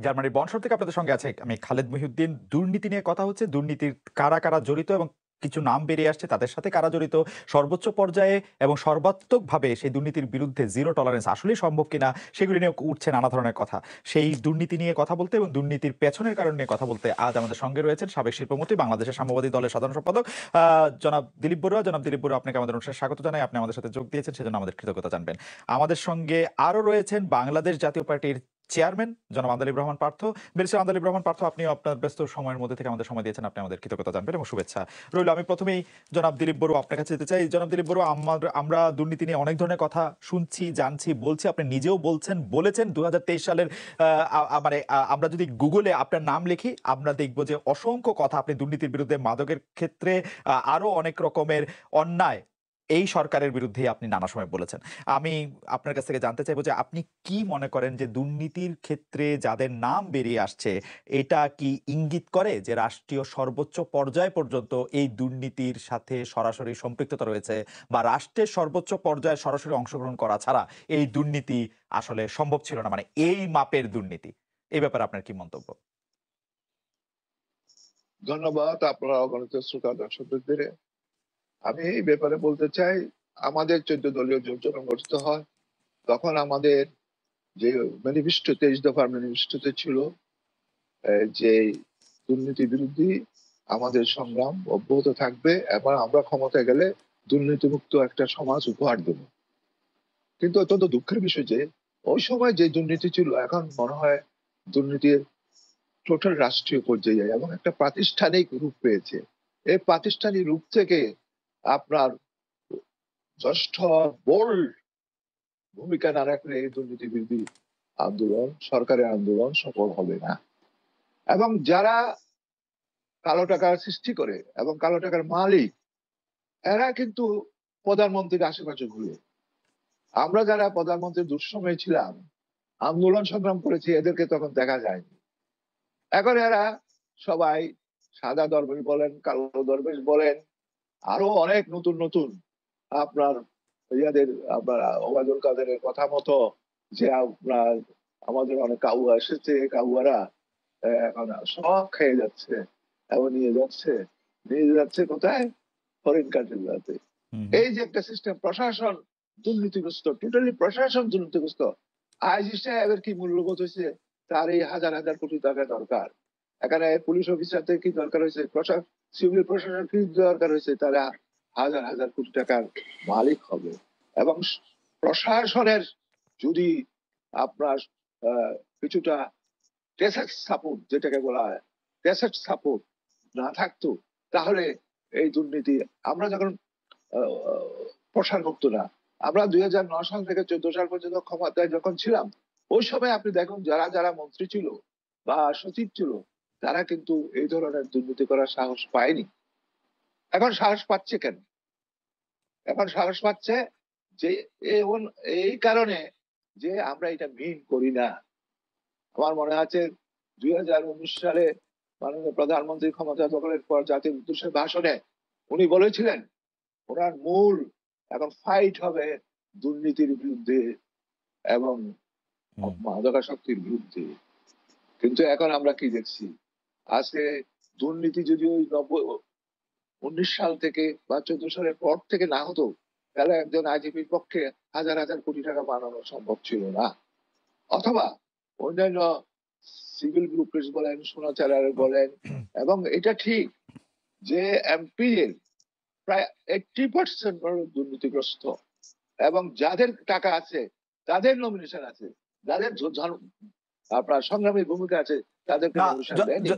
জার্মানির বনশর থেকে আপনাদের সঙ্গে আছে আমি খালেদ মহিউদ্দিন। দুর্নীতি নিয়ে কথা হচ্ছে। দুর্নীতির কারা, কারা জড়িত এবং কিছু নাম বেরিয়ে আসছে তাদের সাথে কারা জড়িত, সর্বোচ্চ পর্যায়ে এবং সর্বাত্মকভাবে সেই দুর্নীতির বিরুদ্ধে জিরো টলারেন্স আসলেই সম্ভব কিনা সেগুলি নিয়ে উঠছে নানা ধরনের কথা। সেই দুর্নীতি নিয়ে কথা বলতে এবং দুর্নীতির পেছনের কারণ নিয়ে কথা বলতে আজ আমাদের সঙ্গে রয়েছেন সাবেক শিল্পমন্ত্রী, বাংলাদেশের সাম্যবাদী দলের সাধারণ সম্পাদক জনাব দিলীপ বড়ুয়া। জনাব দিলীপ বড়ুয়া, আপনাকে আমাদের অনুষ্ঠানে স্বাগত জানাই। আপনি আমাদের সাথে যোগ দিয়েছেন, সেজন্য আমাদের কৃতজ্ঞতা জানবেন। আমাদের সঙ্গে আরো রয়েছেন বাংলাদেশ জাতীয় পার্টির চেয়ারম্যান জনাব আন্দালিব রহমান পার্থ। ব্যারিস্টার আন্দালিব রহমান পার্থ, আপনিও আপনার ব্যস্ত সময়ের মধ্যে থেকে আমাদের সময় দিয়েছেন, আপনি আমাদের কৃতজ্ঞতা জানবেন এবং শুভেচ্ছা রইল। আমি প্রথমেই জনাব দিলীপ বড়ুয়া আপনার কাছে যেতে চাই। জনাব দিলীপ বড়ুয়া, আমরা দুর্নীতি নিয়ে অনেক ধরনের কথা শুনছি, জানছি, বলছি। আপনি নিজেও বলেছেন 2023 সালের মানে আমরা যদি গুগলে আপনার নাম লিখি আমরা দেখব যে অসংখ্য কথা আপনি দুর্নীতির বিরুদ্ধে, মাদকের ক্ষেত্রে আরো অনেক রকমের অন্যায় এই সরকারের বিরুদ্ধে আপনি নানা সময় বলেছেন। আমি আপনার কাছ থেকে জানতে চাইবো যে আপনি কি মনে করেন যে দুর্নীতির ক্ষেত্রে যাদের নাম বেরিয়ে আসছে এটা কি ইঙ্গিত করে যে রাষ্ট্রীয় সর্বোচ্চ পর্যায় পর্যন্ত এই দুর্নীতির সাথে সরাসরি সম্পৃক্ততা রয়েছে, বা রাষ্ট্রের সর্বোচ্চ পর্যায়ে সরাসরি অংশগ্রহণ করা ছাড়া এই দুর্নীতি আসলে সম্ভব ছিল না, মানে এই মাপের দুর্নীতি? এই ব্যাপারে আপনার কি মন্তব্য? ধন্যবাদ আপনারা অগণিত শ্রোতা দর্শকদের। আমি এই ব্যাপারে বলতে চাই, আমাদের 14 দলীয় জোট যখন গঠিত হয় তখন আমাদের যে ম্যানিফেস্টো, 23 দফার ম্যানিফেস্টোতে ছিল যে দুর্নীতি বিরোধী আমাদের সংগ্রাম অব্যাহত থাকবে এবং আমরা ক্ষমতায় গেলে দুর্নীতিমুক্ত একটা সমাজ উপহার দেব। কিন্তু অত্যন্ত দুঃখের বিষয় যে ওই সময় যে দুর্নীতি ছিল এখন মনে হয় দুর্নীতির টোটাল রাষ্ট্রীয় পর্যায়ে এবং একটা প্রাতিষ্ঠানিক রূপ পেয়েছে। এই প্রাতিষ্ঠানিক রূপ থেকে আপনার জ্যেষ্ঠ বোল্ড ভূমিকা না রাখলে এই দুর্নীতি বিরোধী আন্দোলন, সরকারের আন্দোলন সফল হবে না। এবং যারা কালো টাকার সৃষ্টি করে এবং কালো টাকার মালিক, এরা কিন্তু প্রধানমন্ত্রীর আশেপাশে ঘুরে। আমরা যারা প্রধানমন্ত্রীর দুঃসময় ছিলাম, আন্দোলন সংগ্রাম করেছি, এদেরকে তখন দেখা যায়নি। এখন এরা সবাই সাদা দরবেশ বলেন, কালো দরবেশ বলেন, আরো অনেক নতুন নতুন আপনার আপনার ওবায়দুল কাদেরের কথা মতো যে আপনার আমাদের অনেক কাউয়া এসেছে, কাউয়ারা এখন সব খেয়ে যাচ্ছে এবং নিয়ে যাচ্ছে কোথায়? ফরেন কান্ট্রিগুলোতে। এই যে একটা সিস্টেম, প্রশাসন দুর্নীতিগ্রস্ত, টোটালি প্রশাসন দুর্নীতিগ্রস্ত। আইজি সাহেবের কি মূল্যবোধ হয়েছে? তার এই হাজার হাজার কোটি টাকা দরকার। এখানে পুলিশ অফিসারদের কি দরকার হয়েছে? সিভিল প্রশাসন কি দরকার হয়েছে? তারা হাজার হাজার কোটি টাকার মালিক হবে। এবং প্রশাসনের যদি আপনার কিছুটা টেসেট সাপোর্ট, যেটাকে বলা হয় টেসেট সাপোর্ট না থাকতো, তাহলে এই দুর্নীতি আমরা যখন প্রসার মুক্ত না, আমরা 2009 সাল থেকে 14 সাল পর্যন্ত ক্ষমতায় যখন ছিলাম, ওই সময় আপনি দেখুন যারা যারা মন্ত্রী ছিল বা সচিব ছিল তারা কিন্তু এই ধরনের দুর্নীতি করার সাহস পায়নি। এখন সাহস পাচ্ছে কেন? এখন সাহস পাচ্ছে যে এই কারণে যে আমরা এটা মিন করি না। আমার মনে আছে 2019 সালে মাননীয় প্রধানমন্ত্রী ক্ষমতা দখলের পর জাতির উদ্দেশ্যে ভাষণে উনি বলেছিলেন ওনার মূল এখন ফাইট হবে দুর্নীতির বিরুদ্ধে এবং মাদকাসক্তির বিরুদ্ধে। কিন্তু এখন আমরা কি দেখছি? আজকে দুর্নীতি যদি ওই 19 সাল থেকে বা 14 সালের পর থেকে না হতো, তাহলে একজন আইজিপির পক্ষে হাজার হাজার কোটি টাকা বানানো সম্ভব ছিল না। অথবা অন্যান্য সিভিল গ্রুপের বলেন, সোনাচালার বলেন, এবং এটা ঠিক যে এমপি এর প্রায় 80% দুর্নীতিগ্রস্ত এবং যাদের টাকা আছে, তাদের নমিনেশন আছে, যাদের আপনার সংগ্রামী ভূমিকা আছে, তাদেরকে না, নমিনেশন দেয়নি।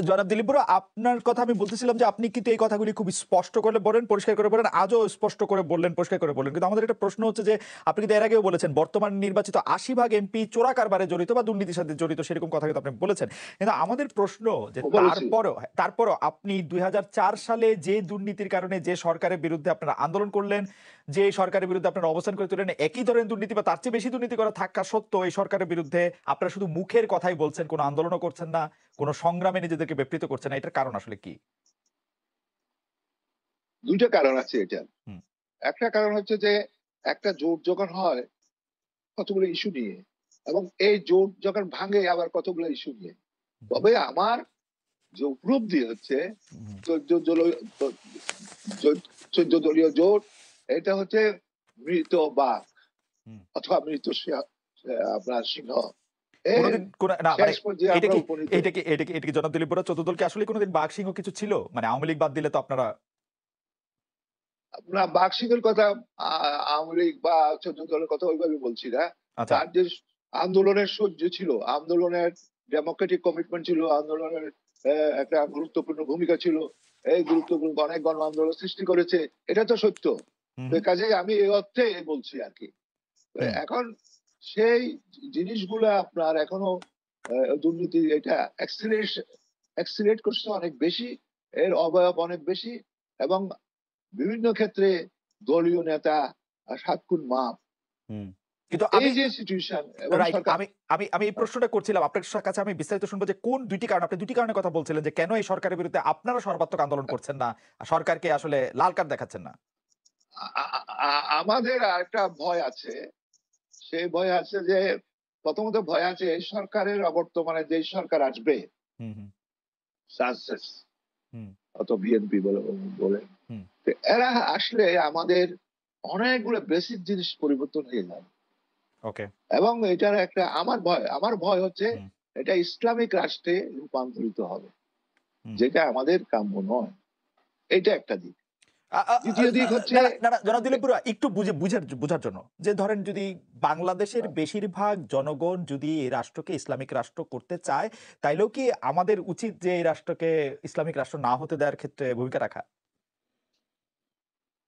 জনাব দিলীপ বড়ুয়া, আপনার কথা আমি বলতেছিলাম যে আপনি কিন্তু এই কথাগুলি খুব স্পষ্ট করে বলেন, পরিষ্কার করে বলেন, আজও স্পষ্ট করে বললেন, পরিষ্কার করে বললেন। কিন্তু আমাদের একটা প্রশ্ন হচ্ছে যে আপনি কিন্তু এর আগেও বলেছেন বর্তমান নির্বাচিত 80% এমপি চোরা কারবারে জড়িত বা দুর্নীতির সাথে জড়িত, সেরকম কথা কিন্তু আপনি বলেছেন। কিন্তু আমাদের প্রশ্ন যে বলেছি। তারপরও আপনি 2004 সালে যে দুর্নীতির কারণে যে সরকারের বিরুদ্ধে আপনারা আন্দোলন করলেন, যে সরকারের বিরুদ্ধে আপনারা অবস্থান করে তুলেন, একই ধরনের দুর্নীতি বা তার চেয়ে বেশি দুর্নীতি করা থাকা সত্ত্বেও এই সরকারের বিরুদ্ধে আপনারা শুধু মুখের কথাই বলছেন, কোনো আন্দোলনও করছেন না, কোনো সংগ্রামে নিজেদেরকে ব্যাপৃত করছেন না। এটার কারণ আসলে কি? দুইটা কারণ আছে এটা। হুম। একটা কারণ হচ্ছে যে একটা জোট যখন হয় কতগুলো ইস্যু নিয়ে, এবং এই জোট যখন ভাঙে আবার কতগুলো ইস্যু নিয়ে। তবে আমার যে উপলব্ধি হচ্ছে হুম, 14 দলীয় জোট, এটা হচ্ছে মৃত বাঘ হুম। অথবা মৃত আপনার সিংহ এর কোনোদিন কোন না মানে শেষ পর্যায়ে এটা আমরা কি উপনীত। এটা কি জনাব দিলীপ বড়ুয়া ১৪ দল কি আসলে কোনোদিন বাঘ সিংহ কিছু ছিল? মানে আওয়ামী লীগ বাদ দিলে তো আপনারা আমরা বাকশিকের কথা আওয়ামী লীগ বা 14 দলের কথা ওইভাবে বলছি না। আচ্ছা। তার যে আন্দোলনের সূর্য ছিল, আন্দোলনের ডেমোক্রেটিক কমিটমেন্ট ছিল, আন্দোলনের একটা গুরুত্বপূর্ণ ভূমিকা ছিল। এই গুরুত্বপূর্ণ অনেক গণ আন্দোলন সৃষ্টি করেছে। এটা তো সত্য। হুম, তো কাজেই আমি এই অর্থে বলছি আরকি। তো হুম, এখন সেই জিনিসগুলা আপনার এখনো দুর্নীতি এটা অ্যাক্সিলারেট করছে অনেক বেশি। এর অবয়ব অনেক বেশি এবং বিভিন্ন ক্ষেত্রে দলীয় নেতা ৭ খুন মাপ। হুম। কিন্তু এই আমি যে সিচুয়েশন এবং রাইট। সরকার আমি আমি আমি এই প্রশ্নটা করছিলাম। আপনার কাছে আমি বিস্তারিত শুনবো যে কোন ২ টি কারণ আপনি ২ টি কারণের কথা বলছিলেন যে কেন এই সরকারের বিরুদ্ধে আপনারা সর্বাত্মক আন্দোলন করছেন না? আর সরকারকে আসলে লাল কার্ড দেখাচ্ছেন না? আমাদের আরেকটা ভয় আছে। সেই ভয় আছে যে প্রথমত ভয় আছে এই সরকারের অবর্তমানে যে সরকার আসবে হুম, হুম, সাকসেস হুম, অত বিএনপি বলে হুম। তো এরা আসলে আমাদের অনেকগুলো বেসিক জিনিস পরিবর্তন হয়ে যাবে ওকে। এবং এটার একটা আমার ভয় হচ্ছে হুম, এটা ইসলামিক রাষ্ট্রে রূপান্তরিত হবে, হুম। যেটা আমাদের কাম্য নয়। এটা একটা দিক। আ আ আ দ্বিতীয় দিক হচ্ছে না, জনাব দিলীপ বড়ুয়া একটু বুঝার জন্য। যে ধরেন যদি বাংলাদেশের বেশিরভাগ জনগণ যদি এই রাষ্ট্রকে ইসলামিক রাষ্ট্র করতে চায়, তাইলেও কি আমাদের উচিত যে এই রাষ্ট্রকে ইসলামিক রাষ্ট্র না হতে দেওয়ার ক্ষেত্রে ভূমিকা রাখা?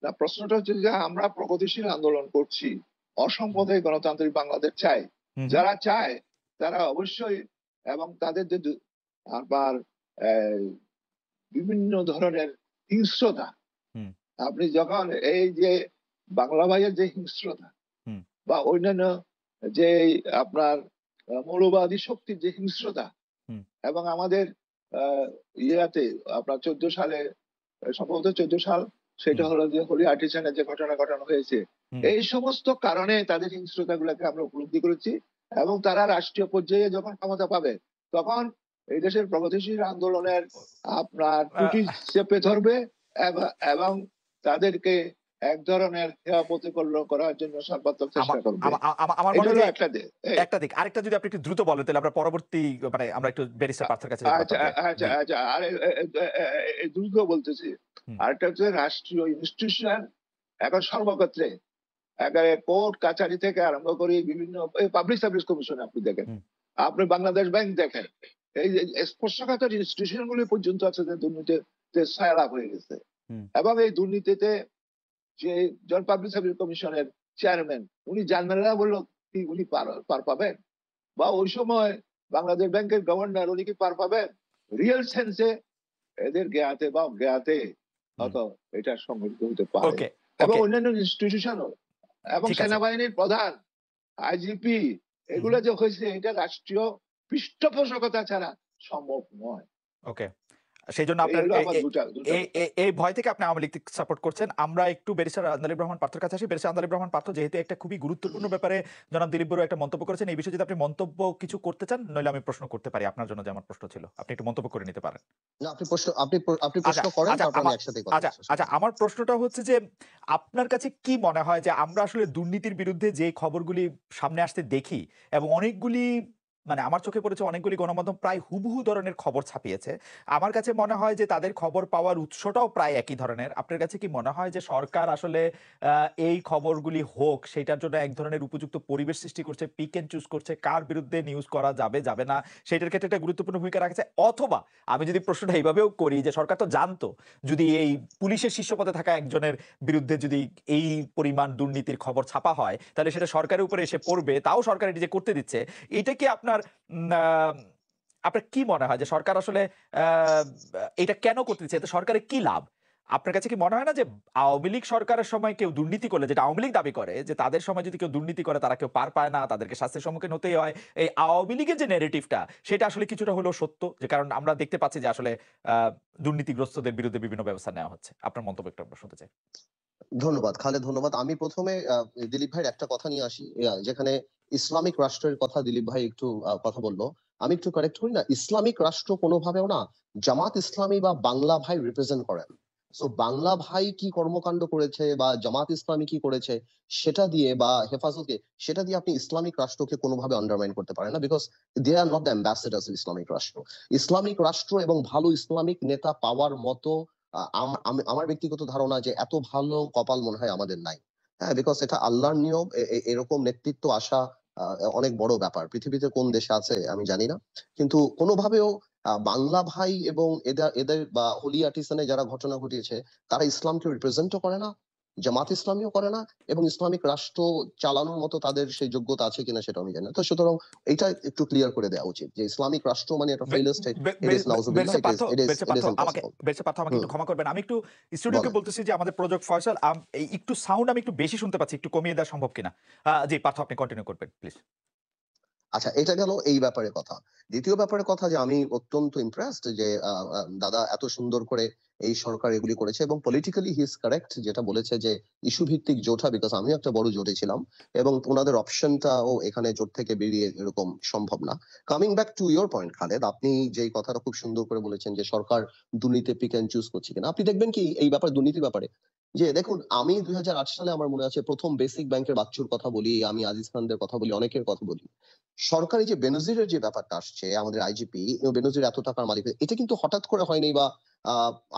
না, প্রশ্নটা হচ্ছে যে আমরা প্রগতিশীল আন্দোলন করছি, হুম, অসাম্প্রদায়িক গণতান্ত্রিক বাংলাদেশ চাই। হুম, হুম, যারা চায় তারা অবশ্যই এবং তাদের যে আবার আহ, বিভিন্ন ধরনের হিংস্রতা, হুম, আপনি যখন এই যে বাংলা ভাইয়ের যে হিংস্রতা হুম, বা অন্যান্য যে আপনার মৌলবাদী শক্তির যে হিংস্রতা হুম, এবং আমাদের আহ, ইয়াতে আপনার 14 সালে সম্ভবত 14 সাল সেটা হুম, হলো যে হোলি আর্টিসানের যে ঘটনা ঘটানো হয়েছে, হুম। এই সমস্ত কারণে তাদের হিংস্রতা গুলাকে আমরা উপলব্ধি করেছি এবং তারা রাষ্ট্রীয় পর্যায়ে যখন ক্ষমতা পাবে তখন এই দেশের প্রগতিশীল আন্দোলনের আপনার আ টুটি চেপে ধরবে এবং তাদেরকে এক ধরনের হেয় প্রতিপন্ন করার জন্য সর্বাত্মক আমা চেষ্টা করবে। আমা আমা আমার এটা মনে হয় হলো যে একটা দিক। একটা দিক। আরেকটা যদি আপনি একটু দ্রুত বলেন তাহলে আমরা পরবর্তী মানে আমরা একটু ব্যারিস্টার পার্থের কাছে যেতে আচ্ছা, পারতাম যে আচ্ছা, জি। আচ্ছা। আর দ্রুত বলতেছি। হুম, আরেকটা হচ্ছে রাষ্ট্রীয় ইনস্টিটিউশন এখন সর্বক্ষেত্রে একেবারে কোর্ট কাছারি থেকে আরম্ভ করে বিভিন্ন পাবলিক সার্ভিস কমিশন আপনি দেখেন, হুম, আপনি বাংলাদেশ ব্যাংক দেখেন, এই যে স্পর্শকাতর ইনস্টিটিউশন গুলি পর্যন্ত আছে যে দুর্নীতিতে ছায়া হয়ে গেছে হুম, এবং এই দুর্নীতিতে যে জন পাবলিক সার্ভিস কমিশনের চেয়ারম্যান উনি জানবেন না বললো কি উনি পার পাবেন বা ওই সময় বাংলাদেশ ব্যাংকের গভর্নর উনি কি পার পাবেন রিয়েল সেন্সে এদের জ্ঞাতে বা অজ্ঞাতে হুম। হয়তো এটা সংঘটিত হতে পারে ওকে, এবং ওকে। অন্যান্য ইনস্টিটিউশনও এবং ঠিক আছে। সেনাবাহিনীর প্রধান আইজিপি হুম, এগুলো হুম। যে হয়েছে এটা রাষ্ট্রীয় পৃষ্ঠপোষকতা ছাড়া সম্ভব নয়। ওকে। সেজন্য এই আপনার হলো এ আমার এ দুটা এ কথা। এ এই ভয় থেকে আপনি আওয়ামী লীগ সাপোর্ট করছেন। আমরা একটু ব্যারিস্টার আন্দালিব রহমান পাত্রের কাছে আসি। ব্যারিস্টার আন্দালিব রহমান পাত্র যেহেতু একটা খুবই গুরুত্বপূর্ণ ব্যাপারে জনাব দিলীপ বড়ুয়া একটা মন্তব্য করেছেন। এই বিষয়ে যদি আপনি মন্তব্য কিছু করতে চান, নইলে আমি প্রশ্ন করতে পারি আপনার জন্য যে আমার প্রশ্ন ছিল। আপনি একটু মন্তব্য করে নিতে পারেন। না আপনি আচ্ছা, প্রশ্ন করেন আচ্ছা, তারপর আমি একসাথেই কথা বলছি। আচ্ছা, অসুবিধা নেই। আমার প্রশ্নটা হচ্ছে যে আপনার কাছে কি মনে হয় যে আমরা আসলে দুর্নীতির বিরুদ্ধে যে খবরগুলি সামনে আসতে দেখি এবং অনেকগুলি মানে আমার চোখে পড়েছে অনেকগুলি গণমাধ্যম প্রায় হুবহু ধরনের খবর ছাপিয়েছে। আমার কাছে মনে হয় যে তাদের খবর পাওয়ার উৎসটাও প্রায় একই ধরনের। আপনার কাছে কি মনে হয় যে সরকার আসলে এই খবরগুলি হোক সেটার জন্য এক ধরনের উপযুক্ত পরিবেশ সৃষ্টি করছে, পিক অ্যান্ড চুজ করছে কার বিরুদ্ধে নিউজ করা যাবে, যাবে না সেটার ক্ষেত্রে একটা গুরুত্বপূর্ণ ভূমিকা রাখছে? অথবা আমি যদি প্রশ্নটা এইভাবেও করি যে সরকার তো জানতো যদি এই পুলিশের শীর্ষ পদে থাকা একজনের বিরুদ্ধে যদি এই পরিমাণ দুর্নীতির খবর ছাপা হয় তাহলে সেটা সরকারের উপরে এসে পড়বে, তাও সরকার এটি যে করতে দিচ্ছে, এটা কি আপনার আপনার কি মনে হয় যে সরকার আসলে এটা কেন করতে দিচ্ছে? এতে সরকারের কি লাভ? আপনার কাছে কি মনে হয় না যে আওয়ামী লীগ সরকারের সময় কেউ দুর্নীতি করলে, যেটা আওয়ামী লীগ দাবি করে যে তাদের সময় যদি কেউ দুর্নীতি করে তারা কেউ পার পায় না, তাদেরকে শাস্তির সম্মুখীন হতেই হয়। এই আওয়ামী লীগের যে ন্যারেটিভটা সেটা আসলে কিছুটা হলেও সত্য। যে কারণ আমরা দেখতে পাচ্ছি যে আসলে আ দুর্নীতিগ্রস্তদের বিরুদ্ধে বিভিন্ন ব্যবস্থা নেওয়া হচ্ছে। আপনার মন্তব্য একটু আমরা শুনতে চাই। ধন্যবাদ খালেদ, ধন্যবাদ। আমি প্রথমে দিলীপ ভাইয়ের একটা কথা নিয়ে আসি, যেখানে ইসলামিক রাষ্ট্রের কথা দিলীপ ভাই একটু কথা বললো। আমি একটু কারেক্ট করি না, ইসলামিক রাষ্ট্র কোনোভাবেও না জামাত ইসলামী বা বাংলা ভাই রিপ্রেজেন্ট করেন। সো বাংলা ভাই কি কর্মকাণ্ড করেছে বা জামাত ইসলামী কি করেছে সেটা দিয়ে বা হেফাজতে সেটা দিয়ে আপনি ইসলামিক রাষ্ট্রকে কোনোভাবে আন্ডারমাইন করতে পারেন না, because they are not the ambassadors of Islamic রাষ্ট্র। ইসলামিক রাষ্ট্র এবং ভালো ইসলামিক নেতা পাওয়ার মতো আমার ব্যক্তিগত ধারণা যে এত ভালো কপাল মনে হয় আমাদের নাই। হ্যাঁ, বিকজ এটা আল্লাহর নিয়ম। এরকম নেতৃত্ব আসা অনেক বড় ব্যাপার। পৃথিবীতে কোন দেশে আছে আমি জানি না, কিন্তু কোনোভাবেও বাংলা ভাই এবং এদের এদের বা হলি আর্টিসানে যারা ঘটনা ঘটিয়েছে তারা ইসলামকে রিপ্রেজেন্টও করে না, জামাত ইসলামীও করে না, এবং ইসলামিক রাষ্ট্র চালানোর মতো তাদের সেই যোগ্যতা আছে কিনা সেটা আমি জানি না। তো সুতরাং এটা একটু ক্লিয়ার করে দেওয়া উচিত যে ইসলামিক রাষ্ট্র মানে একটা ফেইলিয়ার স্টেট। ইট ইজ নাউজুবিল্লাহ, ইট ইজ আমাকে ইম্পসিবল। বেরসে পার্থ আমাকে হুম, একটু ক্ষমা করবেন। আমি একটু স্টুডিওকে বলেন। বলতেছি যে আমাদের প্রযোজক ফয়সাল এই একটু সাউন্ড আমি একটু বেশি শুনতে পাচ্ছি, একটু কমিয়ে দেওয়া সম্ভব কিনা? জি পার্থ, আপনি কন্টিনিউ করবেন প্লিজ। আচ্ছা, এটা গেল এই ব্যাপারে কথা। দ্বিতীয় ব্যাপারে কথা যে আমি অত্যন্ত ইমপ্রেসড যে দাদা এত সুন্দর করে এই সরকার এগুলি করেছে, এবং পলিটিক্যালি হি ইজ কারেক্ট যেটা বলেছে যে ইস্যু ভিত্তিক জোটা, বিকজ আমি একটা বড় জোটে ছিলাম এবং ওনাদের অপশনটাও এখানে জোট থেকে বেরিয়ে এরকম সম্ভব না। Coming back to your point Khaled, আপনি যেই কথাটা খুব সুন্দর করে বলেছেন যে সরকার দুর্নীতি পিক এন্ড চুজ করছে কিনা, আপনি দেখবেন কি এই ব্যাপারে দুর্নীতির ব্যাপারে যে দেখুন, আমি 2008 সালে আমার মনে আছে প্রথম বেসিক ব্যাংকের বাচ্চুর কথা বলি, আমি আজিজ খানদের কথা বলি, অনেকের কথা বলি। সরকারি যে বেনজিরের যে ব্যাপারটা আসছে, আমাদের আইজিপি বেনজির এত টাকার মালিক, এটা কিন্তু হঠাৎ করে হয়নি বা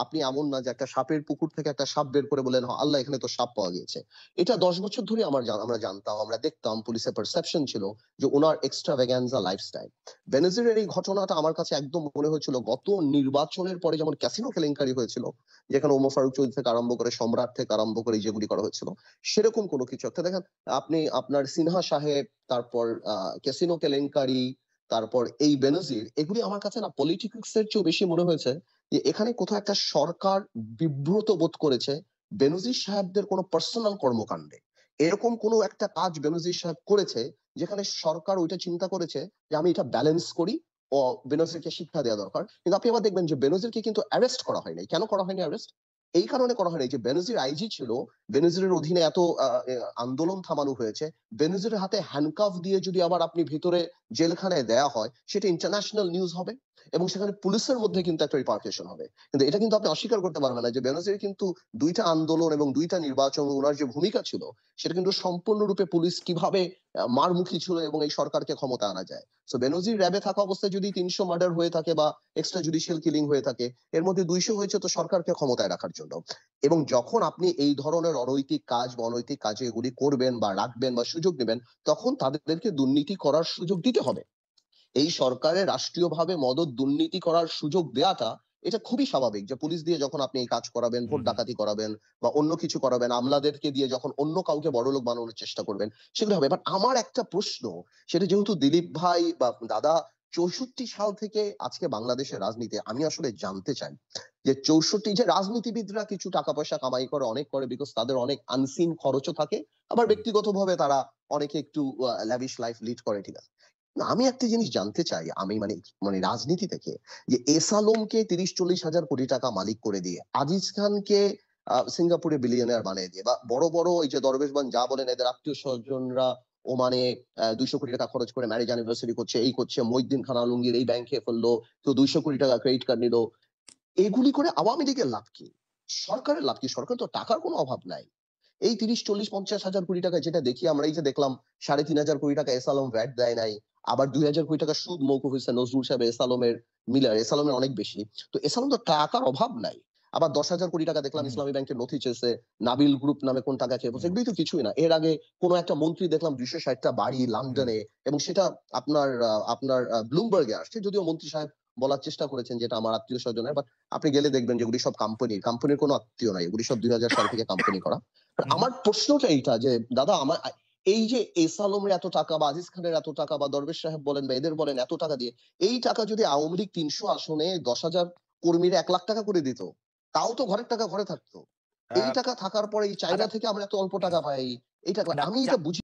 আপনি এমন না যে একটা সাপের পুকুর থেকে একটা সাপ বের করে বলেন "হ, আল্লাহ এখানে তো সাপ পাওয়া গিয়েছে"। এটা 10 বছর ধরে আমরা জানতাম, আমরা দেখতাম, পুলিশের পারসেপশন ছিল যে ওনার এক্সট্রাভ্যাগান্সা লাইফস্টাইল। বেনজিরের এই ঘটনাটা আমার কাছে একদম মনে হয়েছিল গত নির্বাচনের পরে যেমন ক্যাসিনো কেলেঙ্কারি হয়েছিল, যেখানে ওমর ফারুক চৌধুরী থেকে আরম্ভ করে সম্রাট থেকে আরম্ভ করে যেগুলি করা হয়েছিল, সেরকম কোনো কিছু একটা দেখেন। আপনি আপনার সিনহা সাহেব, তারপর ক্যাসিনো কেলেঙ্কারি, তারপর এই বেনজির, এগুলি আমার কাছে না পলিটিক্স এর চেয়েও বেশি মনে হয়েছে যে এখানে কোথাও একটা সরকার বিব্রত বোধ করেছে বেনজির সাহেবদের কোনো পার্সোনাল কর্মকাণ্ডে। এরকম কোনো একটা কাজ বেনজির সাহেব করেছে যেখানে সরকার ওইটা চিন্তা করেছে যে আমি এটা ব্যালেন্স করি ও বেনজিরকে শিক্ষা দেওয়া দরকার। কিন্তু আপনি আবার দেখবেন যে বেনজিরকে কিন্তু অ্যারেস্ট করা হয়নি। কেন করা হয়নি অ্যারেস্ট? এই কারণে করা হয়নি যে বেনজির আইজি ছিল, বেনজিরের অধীনে এত আন্দোলন থামানো হয়েছে, বেনজিরের হাতে হ্যান্ডকাফ দিয়ে যদি আবার আপনি ভিতরে জেলখানায় দেয়া হয় সেটা ইন্টারন্যাশনাল নিউজ হবে এবং সেখানে পুলিশের মধ্যে কিন্তু একটা রিপার্কেশন হবে। কিন্তু এটা কিন্তু আপনি অস্বীকার করতে পারবেন না যে বেনজির কিন্তু দুইটা আন্দোলন এবং দুইটা নির্বাচন, ওনার যে ভূমিকা ছিল সেটা কিন্তু সম্পূর্ণরূপে পুলিশ কিভাবে মারমুখী ছিল এবং এই সরকারকে ক্ষমতা আনা যায়। সো বেনজির র্যাবে থাকা অবস্থায় যদি 300 মার্ডার হয়ে থাকে বা এক্সট্রা জুডিশিয়াল কিলিং হয়ে থাকে, এর মধ্যে 200 হয়েছে তো সরকারকে ক্ষমতায় রাখার জন্য। এবং যখন আপনি এই ধরনের অনৈতিক কাজ বা অনৈতিক কাজে এগুলি করবেন বা রাখবেন বা সুযোগ নেবেন, তখন তাদেরকে দুর্নীতি করার সুযোগ দিতে হবে। এই সরকারের রাষ্ট্রীয়ভাবে মদত দুর্নীতি করার সুযোগ দেওয়াটা এটা খুবই স্বাভাবিক যে পুলিশ দিয়ে যখন আপনি এই কাজ করাবেন, ভোট ডাকাতি করাবেন বা অন্য কিছু করাবেন, আমলাদেরকে দিয়ে যখন অন্য কাউকে বড়লোক বানানোর চেষ্টা করবেন, সেগুলো হবে। বাট আমার একটা প্রশ্ন, সেটা যেহেতু দিলীপ ভাই বা দাদা 64 সাল থেকে আজকে বাংলাদেশের রাজনীতি, আমি আসলে জানতে চাই যে 64 যে রাজনীতিবিদরা কিছু টাকা পয়সা কামাই করে, অনেক করে, বিকজ তাদের অনেক আনসিন খরচও থাকে, আবার ব্যক্তিগতভাবে তারা অনেকে একটু ল্যাভিশ লাইফ লিড করে, ঠিক আছে। না, আমি একটা জিনিস জানতে চাই, আমি মানে মানে রাজনীতি থেকে, যে এস আলমকে 30-40 হাজার কোটি টাকা মালিক করে দিয়ে, আজিজ খানকে সিঙ্গাপুরে বিলিয়নিয়ার বানিয়ে দিয়ে, বা বড় বড় এই যে দরবেশবান যা বলেন এদের আত্মীয় স্বজনরা ওমানে 200 কোটি টাকা খরচ করে ম্যারেজ অ্যানিভার্সারি করছে, এই করছে, মইউদ্দিন খান আলমগীর এই ব্যাংকে ফেললো, তো 200 কোটি টাকা ক্রেডিট কার্ড নিল। এগুলি করে আওয়ামী লীগের লাভ কি? সরকারের লাভ কি? সরকার তো টাকার কোনো অভাব নাই। এই 30, 40, 50 হাজার কোটি টাকা যেটা দেখি আমরা, এই যে দেখলাম 3,500 কোটি টাকা এস আলম ভ্যাট দেয় নাই, আবার 2,000 কোটি টাকা সুদ মৌকুফ হয়েছে নজরুল সাহেব এস আলমের মিলার, এস আলমের অনেক বেশি। তো এস আলম তো টাকার অভাব নাই। আবার 10,000 কোটি টাকা দেখলাম ইসলামী ব্যাংকের নথি চেয়েছে, নাবিল গ্রুপ নামে কোন টাকা খেয়ে বসে, এগুলি তো কিছুই না। এর আগে কোন একটা মন্ত্রী দেখলাম 260টা বাড়ি লন্ডনে, এবং সেটা আপনার ব্লুমবার্গে আসছে, যদিও মন্ত্রী সাহেব বলার চেষ্টা করেছেন যেটা আমার আত্মীয় স্বজনের, বাট আপনি গেলে দেখবেন যেগুলি সব কোম্পানির কোনো আত্মীয় নাই, এগুলি সব 2000 সাল থেকে কোম্পানি করা। আমার প্রশ্নটা এইটা যে দাদা, আমার এই যে এস আলমের এত টাকা বা আজিজ খানের এত টাকা বা দরবেশ সাহেব বলেন বা এদের বলেন এত টাকা দিয়ে, এই টাকা যদি আওয়ামী লীগ 300 আসনে 10,000 কর্মীরা 1 লাখ টাকা করে দিত, তাও তো ঘরের টাকা ঘরে থাকতো। এই টাকা থাকার পরে এই চাইনা আচ্ছা, থেকে আমরা এত অল্প টাকা পাই, এই টাকা না আমি এটা বুঝি